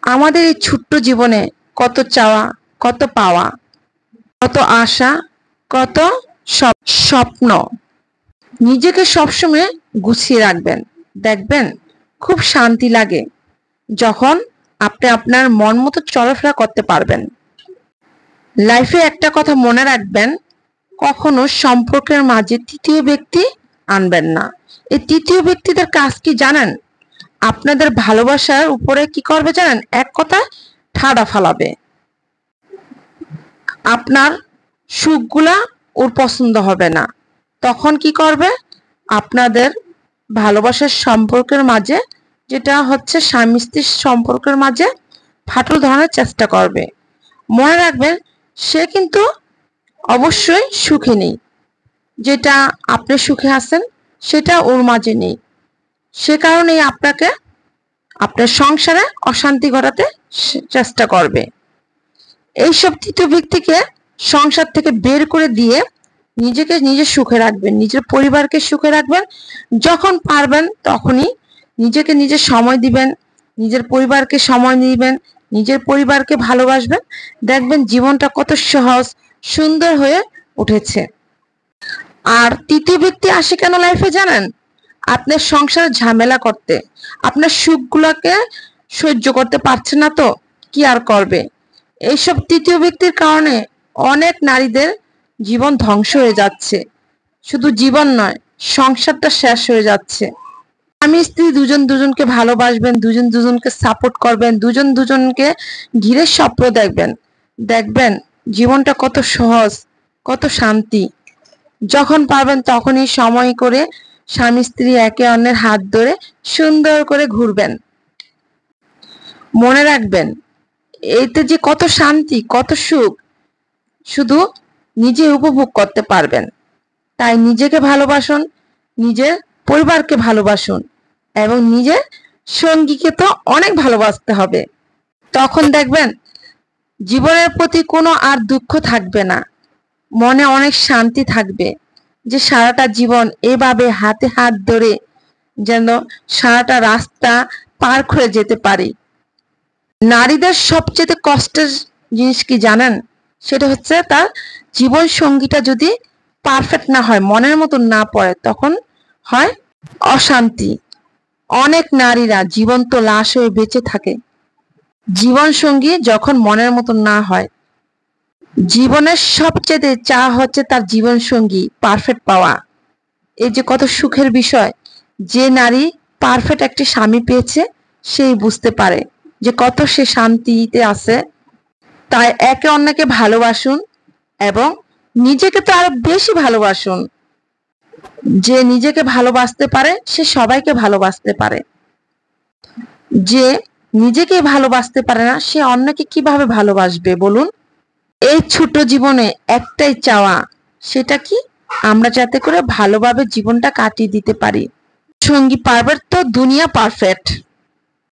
আমাদের এই ছোট্ট জীবনে কত চাওয়া, কত পাওয়া, কত আশা, কত স্বপ্ন। নিজেকে সবসময় গুছিয়ে রাখবেন, দেখবেন খুব শান্তি লাগে যখন আপনি আপনার মন মতো চলাফেরা করতে পারবেন। লাইফে একটা কথা মনে রাখবেন, কখনো সম্পর্কের মাঝে তৃতীয় ব্যক্তি আনবেন না। এই তৃতীয় ব্যক্তিদের কাজ কি জানেন? আপনাদের ভালোবাসার উপরে কি করবে জানেন? এক কথা ঠাডা ফালাবে। আপনার সুখগুলা ওর পছন্দ হবে না। তখন কি করবে? আপনাদের ভালোবাসার সম্পর্কের মাঝে, যেটা হচ্ছে স্বামী স্ত্রীর সম্পর্কের মাঝে ফাটল ধরানোর চেষ্টা করবে। মনে রাখবেন, সে কিন্তু অবশ্যই সুখে নেই। যেটা আপনি সুখে আছেন সেটা ওর মাঝে নেই। সে কারণেই আপনাকে আপনার সংসারে অশান্তি ঘটাতে চেষ্টা করবে। এইসব তৃতীয় ব্যক্তিকে সংসার থেকে বের করে দিয়ে নিজেকে নিজে সুখে রাখবেন, নিজের পরিবারকে সুখে রাখবেন। যখন পারবেন তখনই নিজেকে নিজে সময় দিবেন, নিজের পরিবারকে সময় দিবেন, নিজের পরিবারকে ভালোবাসবেন। দেখবেন জীবনটা কত সহজ সুন্দর হয়ে উঠেছে। আর তৃতীয় ব্যক্তি আসে কেন লাইফে জানেন? আপনার সংসারে ঝামেলা করতে। আপনার সুখগুলোকে সহ্য করতে পারছে না তো কি আর করবে। এইসব তৃতীয় ব্যক্তির কারণে অনেক নারীদের জীবন ধ্বংস হয়ে যাচ্ছে। শুধু জীবন নয়, সংসারটা শেষ হয়ে যাচ্ছে। স্বামী স্ত্রী দুজন দুজনকে ভালোবাসবেন, দুজন দুজনকে সাপোর্ট করবেন, দুজন দুজনকে ঘিরে স্বপ্ন দেখবেন। দেখবেন জীবনটা কত সহজ, কত শান্তি। যখন পারবেন তখনই সময় করে স্বামী স্ত্রী একে অন্যের হাত ধরে সুন্দর করে ঘুরবেন। মনে রাখবেন, এতে যে কত শান্তি, কত সুখ শুধু নিজে উপভোগ করতে পারবেন। তাই নিজেকে ভালোবাসুন, নিজের পরিবারকে ভালোবাসুন এবং নিজের সঙ্গীকে তো অনেক ভালোবাসতে হবে। তখন দেখবেন জীবনের প্রতি কোনো আর দুঃখ থাকবে না, মনে অনেক শান্তি থাকবে। যে সারাটা জীবন এভাবে হাতে হাত ধরে যেন সারাটা রাস্তা পার করে যেতে পারি। নারীদের সবচেয়ে কষ্টের জিনিস কি জানেন? সেটা হচ্ছে তার জীবন সঙ্গীটা যদি পারফেক্ট না হয়, মনের মতন না পড়ে, তখন হয় অশান্তি। অনেক নারীরা জীবন্ত লাশ হয়ে বেঁচে থাকে জীবন সঙ্গী যখন মনের মতন না হয়। জীবনের সবচেয়ে চা হচ্ছে তার জীবন সঙ্গী পারফেক্ট পাওয়া। এই যে কত সুখের বিষয়। যে নারী পারফেক্ট একটি স্বামী পেয়েছে সেই বুঝতে পারে যে কত সে শান্তিতে আছে। তাই একে অন্যকে ভালোবাসুন এবং নিজেকে তো আরো বেশি ভালোবাসুন। যে নিজেকে ভালোবাসতে পারে সে সবাইকে ভালোবাসতে পারে। যে নিজেকে ভালোবাসতে পারে না সে অন্যকে কিভাবে ভালোবাসবে বলুন? এই ছোট জীবনে একটাই চাওয়া, সেটা কি? আমরা যাতে করে ভালোভাবে জীবনটা কাটিয়ে দিতে পারি। সঙ্গী পারবে তো দুনিয়া পারফেক্ট।